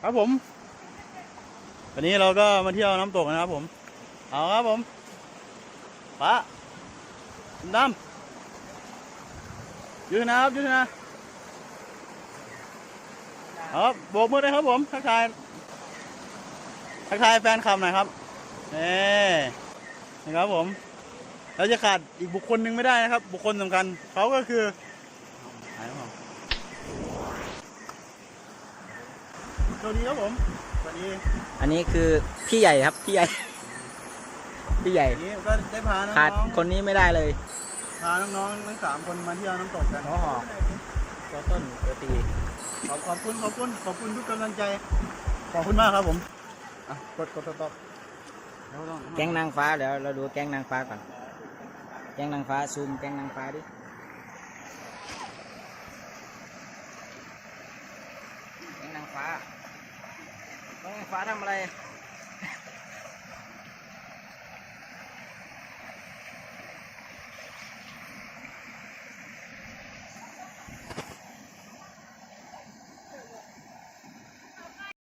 ครับผมวันนี้เราก็มาเที่ยวน้ำตกนะครับผมเอาครับผมปะดำยืนนะครับยืนนะครับโบกมือเลยครับผมทักทายแฟนคลับหน่อยครับนี่ครับผมเราจะขาดอีกบุคคลหนึ่งไม่ได้นะครับบุคคลสำคัญเขาก็คือสวัสดีครับผมสวัสดีอันนี้คือพี่ใหญ่ครับพี่ใหญ่นี่ก็ได้พาน้องขาดคนนี้ไม่ได้เลยพาน้องๆทั้ง3 คนมาเที่ยวน้ำตกกันหัวหอกตัวต้นตัวตีขอบคุณทุกกำลังใจขอบคุณมากครับผมกดตบแก๊งนางฟ้าเดี๋ยวเราดูแก๊งนางฟ้าก่อนแก๊งนางฟ้าซูมแก๊งนางฟ้าดิแก๊งนางฟ้าทำอะไร